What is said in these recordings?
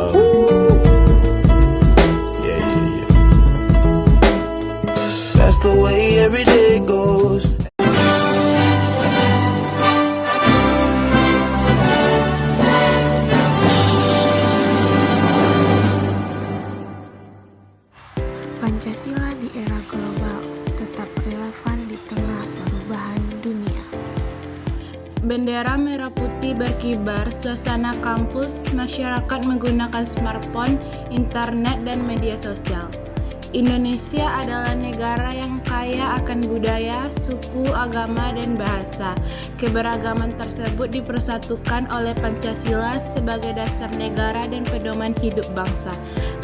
Yeah, yeah, yeah. That's the way every day goes. Pancasila di era global tetap relevan di tengah perubahan dunia. Bendera merah putih berkibar, suasana kampus, masyarakat menggunakan smartphone, internet, dan media sosial. Indonesia adalah negara yang kaya akan budaya, suku, agama, dan bahasa. Keberagaman tersebut dipersatukan oleh Pancasila sebagai dasar negara dan pedoman hidup bangsa.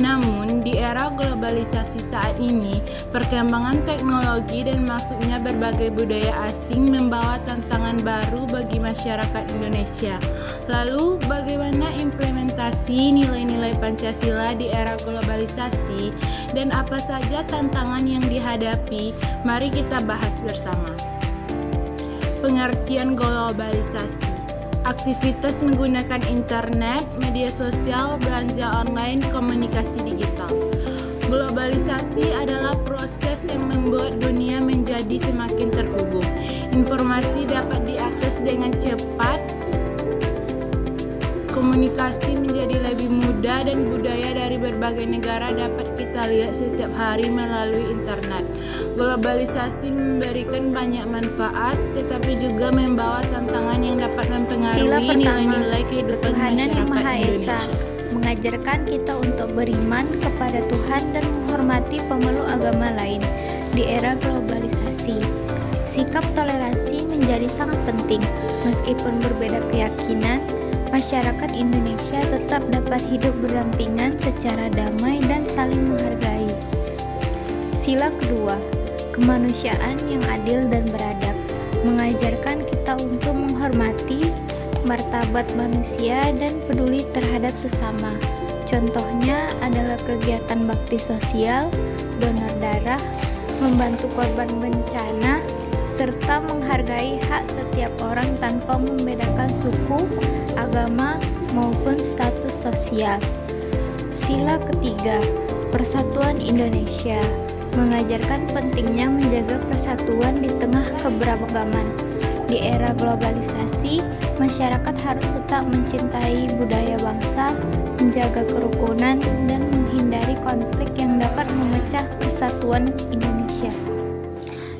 Namun, di era globalisasi saat ini, perkembangan teknologi dan masuknya berbagai budaya asing membawa tantangan baru bagi masyarakat Indonesia. Lalu, bagaimana implementasi nilai-nilai Pancasila di era globalisasi dan apa saja tantangan yang dihadapi? Mari kita bahas bersama. Pengertian globalisasi: aktivitas menggunakan internet, media sosial, belanja online, komunikasi digital. Globalisasi adalah proses yang membuat dunia menjadi semakin terhubung. Informasi dapat diakses dengan cepat, komunikasi menjadi lebih mudah, dan budaya dari berbagai negara dapat kita lihat setiap hari melalui internet. Globalisasi memberikan banyak manfaat, tetapi juga membawa tantangan yang dapat mempengaruhi nilai-nilai kehidupan Ketuhanan yang masyarakat Maha Esa Indonesia. mengajarkan kita untuk beriman kepada Tuhan dan menghormati pemeluk agama lain. Di era globalisasi, sikap toleransi menjadi sangat penting. Meskipun berbeda keyakinan, masyarakat Indonesia tetap dapat hidup berdampingan secara damai dan saling menghargai. Sila kedua, kemanusiaan yang adil dan beradab, mengajarkan kita untuk menghormati martabat manusia dan peduli terhadap sesama. Contohnya adalah kegiatan bakti sosial, donor darah, membantu korban bencana, serta menghargai hak setiap orang tanpa membedakan suku, agama, maupun status sosial. Sila ketiga, persatuan Indonesia, mengajarkan pentingnya menjaga persatuan di tengah keberagaman. Di era globalisasi, masyarakat harus tetap mencintai budaya bangsa, menjaga kerukunan, dan menghindari konflik yang dapat memecah persatuan Indonesia.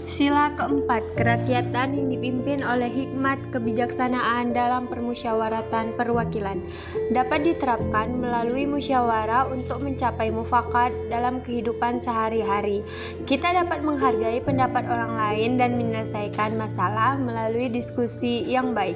Sila keempat, kerakyatan yang dipimpin oleh hikmat kebijaksanaan dalam permusyawaratan perwakilan dapat diterapkan melalui musyawarah untuk mencapai mufakat dalam kehidupan sehari-hari. Kita dapat menghargai pendapat orang lain dan menyelesaikan masalah melalui diskusi yang baik.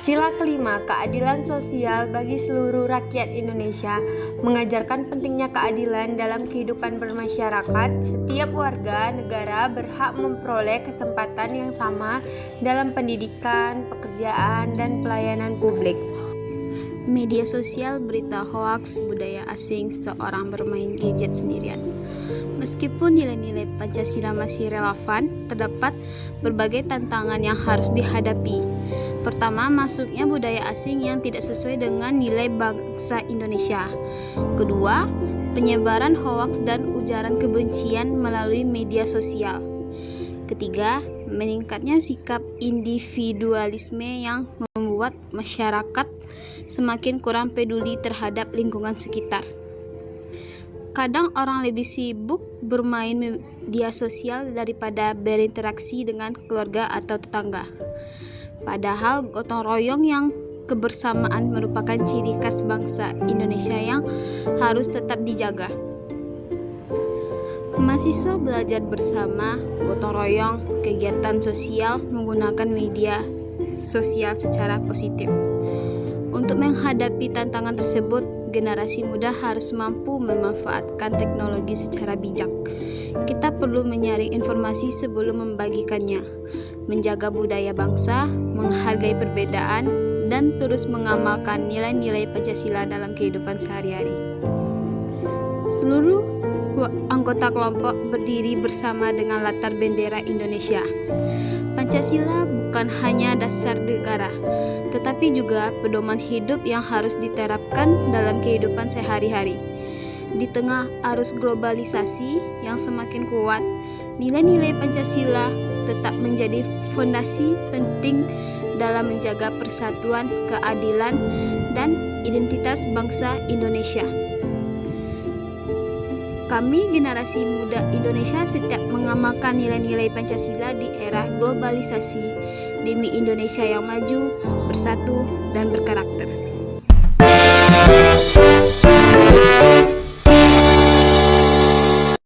Sila kelima, keadilan sosial bagi seluruh rakyat Indonesia, mengajarkan pentingnya keadilan dalam kehidupan bermasyarakat. Setiap warga negara berhak memperoleh kesempatan yang sama dalam pendidikan, pekerjaan, dan pelayanan publik. Media sosial, berita hoaks, budaya asing, seorang bermain gadget sendirian. Meskipun nilai-nilai Pancasila masih relevan, terdapat berbagai tantangan yang harus dihadapi. Pertama, masuknya budaya asing yang tidak sesuai dengan nilai bangsa Indonesia. Kedua, penyebaran hoaks dan ujaran kebencian melalui media sosial. Ketiga, meningkatnya sikap individualisme yang membuat masyarakat semakin kurang peduli terhadap lingkungan sekitar. Kadang orang lebih sibuk bermain media sosial daripada berinteraksi dengan keluarga atau tetangga. Padahal gotong royong yang kebersamaan merupakan ciri khas bangsa Indonesia yang harus tetap dijaga. Mahasiswa belajar bersama, gotong royong, kegiatan sosial menggunakan media sosial secara positif. Untuk menghadapi tantangan tersebut, generasi muda harus mampu memanfaatkan teknologi secara bijak. Kita perlu menyaring informasi sebelum membagikannya, menjaga budaya bangsa, menghargai perbedaan, dan terus mengamalkan nilai-nilai Pancasila dalam kehidupan sehari-hari. Seluruh anggota kelompok berdiri bersama dengan latar bendera Indonesia. Pancasila bukan hanya dasar negara, tetapi juga pedoman hidup yang harus diterapkan dalam kehidupan sehari-hari. Di tengah arus globalisasi yang semakin kuat, nilai-nilai Pancasila tetap menjadi fondasi penting dalam menjaga persatuan, keadilan, dan identitas bangsa Indonesia. Kami generasi muda Indonesia setiap mengamalkan nilai-nilai Pancasila di era globalisasi demi Indonesia yang maju, bersatu, dan berkarakter.